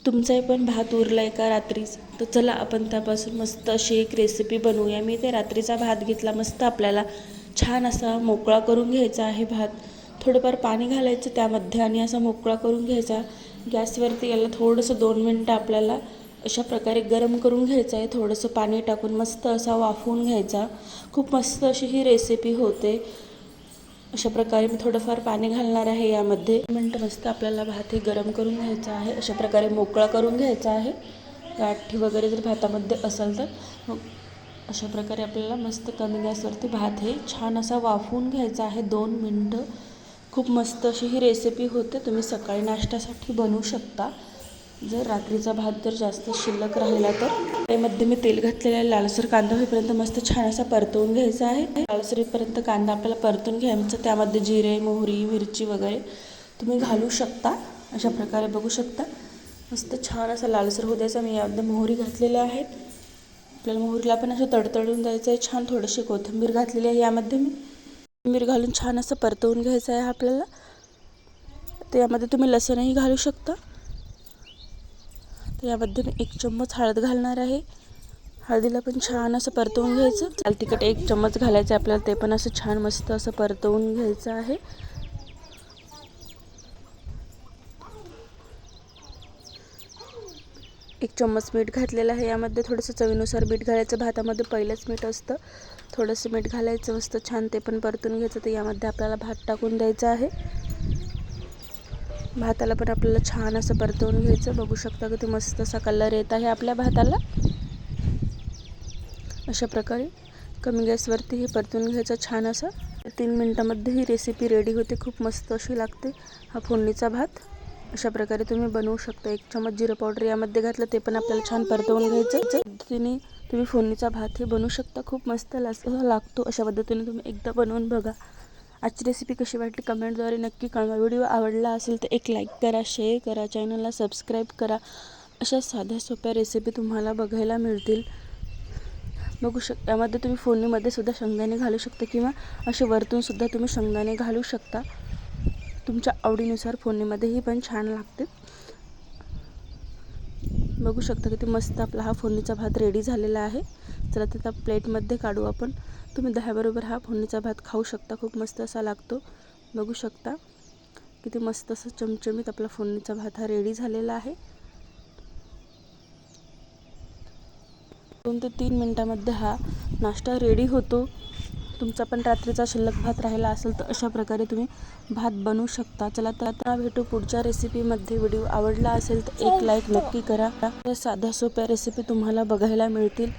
तुमचाही पण भात उरलाय का रात्रीच, तर चला आपण त्यापासून मस्त अशी एक रेसिपी बनवूया। मी ते रात्रीचा भात घेतला, मस्त आपल्याला छान असा मोकळा करून घ्यायचा आहे भात। थोडंफार पाणी घालायचं त्यामध्ये आणि असा मोकळा करून घ्यायचा। गॅसवरती याला थोडंसं 2 मिनटं आपल्याला अशा प्रकारे गरम करून घ्यायचं आहे। थोडंसं पाणी टाकून मस्त असा वाफवून घ्यायचा। खूप मस्त अशी ही रेसिपी होते। अशा प्रकारे मी थोडंफार पाणी घालणार आहे यामध्ये। मिनटं मस्त आपल्याला भात हे गरम करून घ्यायचा आहे। अशा प्रकारे मोकळा करून घ्यायचा आहे। गाठी वगैरे जर भातामध्ये असेल तर मग अशा प्रकारे आपल्याला मस्त कमी गॅसवरती भात हे छान असा वाफवून घ्यायचा आहे 2 मिनटं। खूप मस्त अशी ही रेसिपी होते। तुम्ही सकाळी नाश्त्यासाठी बनवू शकता। जर रात्रीचा भात जर जास्त शिल्लक राहिला तर त्यामध्ये मी तेल घातलेलं आहे। लालसर कांदा होईपर्यंत मस्त छान असा परतवून घ्यायचा आहे। लालसरीपर्यंत कांदा आपल्याला परतून घ्यायचा। त्यामध्ये जिरे, मोहरी, मिरची वगैरे तुम्ही घालू शकता। अशा प्रकारे बघू शकता मस्त छान असा लालसर होऊ द्यायचा। मी यामध्ये मोहरी घातलेल्या आहेत। आपल्याला मोहरीला पण असं तडतडून द्यायचं आहे। छान थोडीशी कोथिंबीर घातलेली आहे यामध्ये मी। कोथिंबीर घालून छान असं परतवून घ्यायचं आहे आपल्याला। तर यामध्ये तुम्ही लसूणही घालू शकता। तर यामध्ये मी 1 चम्मच हळद घालणार आहे। हळदीला पण छान असं परतवून घ्यायचं। लाल तिखट 1 चम्मच घालायचं आहे आपल्याला, ते पण असं छान मस्त असं परतवून घ्यायचं आहे। 1 चम्मच मीठ घातलेलं आहे यामध्ये। थोडंसं चवीनुसार मीठ घालायचं। भातामध्ये पहिलंच मीठ असतं, थोडंसं मीठ घालायचं मस्त छान ते पण परतून घ्यायचं। तर यामध्ये आपल्याला भात टाकून द्यायचा आहे। भाताला पण आपल्याला छान असं परतवून घ्यायचं। बघू शकता की ते मस्त असा कलर येत आहे आपल्या भाताला। अशा प्रकारे कमी गॅसवरती हे परतून घ्यायचं छान असं। 3 मिनटामध्ये ही रेसिपी रेडी होते। खूप मस्त अशी लागते हा फोडणीचा भात। अशा प्रकारे तुम्ही बनवू शकता। 1 चम्मच जिरं पावडर यामध्ये घातलं, ते पण आपल्याला छान परतवून घ्यायचं। पद्धतीने तुम्ही फोडणीचा भात हे बनवू शकता। खूप मस्त लागतो। अशा पद्धतीने तुम्ही एकदा बनवून बघा। आजची रेसिपी कशी वाटली कमेंटद्वारे नक्की कळवा। व्हिडिओ आवडला असेल तर एक लाईक करा, शेअर करा, चॅनलला सबस्क्राईब करा। अशा साध्या सोप्या रेसिपी तुम्हाला बघायला मिळतील। बघू शकता यामध्ये तुम्ही फोडणीमध्ये सुद्धा शेंगदाणे घालू शकता किंवा असे वरतून सुद्धा तुम्ही शेंगदाणे घालू शकता। तुमच्या आवडीनुसार फोडणीमध्ये ही पण छान लागते। बघू शकता किती मस्त आपला हा फोडणीचा भात रेडी झालेला आहे। चला आता प्लेटमध्ये काढू आपण। तुम्ही दह्याबरोबर हा फोडणीचा भात खाऊ शकता। खूप मस्त असा लागतो। बघू शकता किती मस्त असं चमचमीत आपला फोडणीचा भात हा रेडी झालेला आहे। 2 ते 3 मिनटामध्ये हा नाश्ता रेडी होतो। तुमचा पण रात्रीचा शिल्लक भात राहिला असेल तर अशा प्रकारे तुम्ही भात बनवू शकता। चला तर आता भेटू पुढच्या रेसिपीमध्ये। व्हिडिओ आवडला असेल तर एक लाईक नक्की करा। साध्या सोप्या रेसिपी तुम्हाला बघायला मिळतील।